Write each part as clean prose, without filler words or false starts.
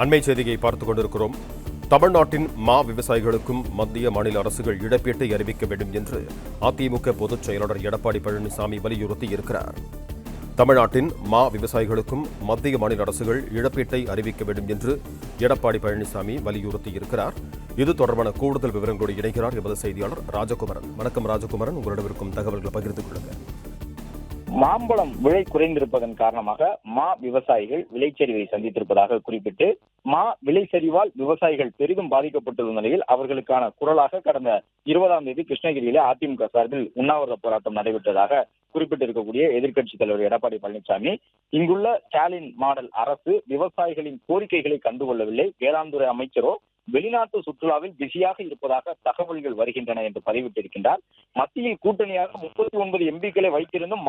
அண்மை செய்தியை பார்த்துக் கொண்டிருக்கிறோம். தமிழ்நாட்டின் மா விவசாயிகளுக்கும் மத்திய மாநில அரசுகள் இழப்பீட்டை அறிவிக்க வேண்டும் என்று அதிமுக பொதுச் செயலாளர் எடப்பாடி பழனிசாமி வலியுறுத்தியிருக்கிறார். தமிழ்நாட்டின் மா விவசாயிகளுக்கும் மத்திய மாநில அரசுகள் இழப்பீட்டை அறிவிக்க வேண்டும் என்று எடப்பாடி பழனிசாமி வலியுறுத்தியிருக்கிறார். இது தொடர்பான கூடுதல் விவரங்களோடு இணைகிறார் எமது செய்தியாளர் ராஜகுமரன். வணக்கம் ராஜகுமரன், உங்களிடம் இருக்கும் தகவல்களை பகிர்ந்து கொள்ளுங்கள். மாம்பழம் விலை குறைந்திருப்பதன் காரணமாக மா விவசாயிகள் விலைச்சரிவை சந்தித்திருப்பதாக குறிப்பிட்டு மா விலைச்சரிவால் விவசாயிகள் பெரிதும் பாதிக்கப்பட்டுள்ள நிலையில் அவர்களுக்கான குரலாக கடந்த 20ஆம் தேதி கிருஷ்ணகிரியிலே அதிமுக சார்பில் உண்ணாவிரத போராட்டம் நடைபெற்றதாக குறிப்பிட்டிருக்கக்கூடிய எதிர்க்கட்சித் தலைவர் எடப்பாடி பழனிசாமி, இங்குள்ள ஸ்டாலின் மாடல் அரசு விவசாயிகளின் கோரிக்கைகளை கண்டுகொள்ளவில்லை, வேளாண் துறை அமைச்சரோ வெளிநாட்டு சுற்றுலாவில் பிஸியாக இருப்பதாக தகவல்கள் வருகின்றன என்று பதிவிட்டிருக்கின்றார். மத்தியில் கூட்டணியாக 39 எம்பிக்களை வைத்திருந்தும்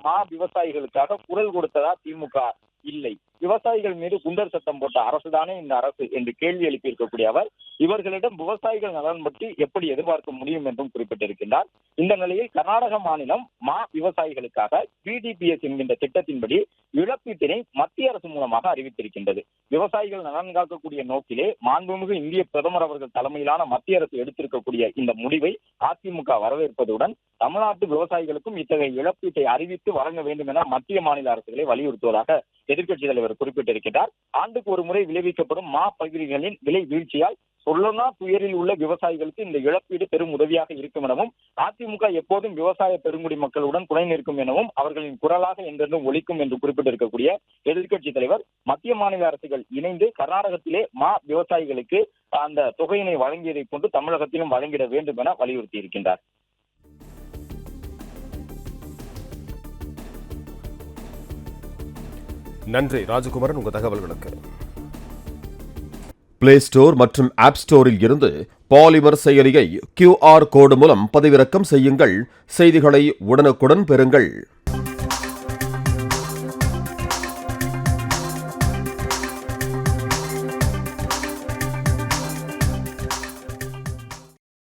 மா விவசாயிகளுக்காக குரல் கொடுத்ததா திமுக? இல்லை. விவசாயிகள் மீது குண்டர் சட்டம் போட்ட அரசுதானே இந்த அரசு என்று கேள்வி எழுப்பியிருக்கக்கூடிய அவர் இவர்களிடம் விவசாயிகள் நலன் பற்றி எப்படி எதிர்பார்க்க முடியும் என்றும் குறிப்பிட்டிருக்கின்றார். இந்த நிலையில் கர்நாடக மாநிலம் மா விவசாயிகளுக்காக பிடிபிஎஸ் என்கின்ற திட்டத்தின்படி இழப்பீட்டினை மத்திய அரசு மூலமாக அறிவித்திருக்கின்றது. விவசாயிகள் நலன் காக்கக்கூடிய நோக்கிலே மாண்புமிகு இந்திய பிரதமர் அவர்கள் தலைமையிலான மத்திய அரசு எடுத்திருக்கக்கூடிய இந்த முடிவை அதிமுக வரவேற்பதுடன் தமிழ்நாட்டு விவசாயிகளுக்கும் இத்தகைய இழப்பீட்டை அறிவித்து வழங்க வேண்டும் என மத்திய மாநில அரசுகளை வலியுறுத்துவதாக எதிர்க்கட்சித் தலைவர் குறிப்பிட்டிருக்கிறார். ஆண்டுக்கு ஒரு முறை விளைவிக்கப்படும் மா பயிர்களின் விலை வீழ்ச்சியால் சொல்லனா துயரில் உள்ள விவசாயிகளுக்கு இந்த இழப்பீடு பெரும் உதவியாக இருக்கும் எனவும் அதிமுக எப்போதும் விவசாய பெருங்குடி மக்களுடன் துணை நிற்கும் எனவும் அவர்களின் குரலாக என்றென்றும் ஒலிக்கும் என்று குறிப்பிட்டிருக்கக்கூடிய எதிர்க்கட்சித் தலைவர் மத்திய மாநில அரசுகள் இணைந்து கர்நாடகத்திலே மா விவசாயிகளுக்கு அந்த தொகையினை வழங்கியதை கொண்டு தமிழகத்திலும் வழங்கிட வேண்டும் என வலியுறுத்தி இருக்கின்றார். நன்றி ராஜகுமரன், உங்கள் தகவல்களுக்கு. பிளே ஸ்டோர் மற்றும் ஆப் ஸ்டோரில் இருந்து பாலிமர் செயலியை QR கோடு மூலம் பதிவிறக்கம் செய்யுங்கள். செய்திகளை உடனுக்குடன் பெறுங்கள்.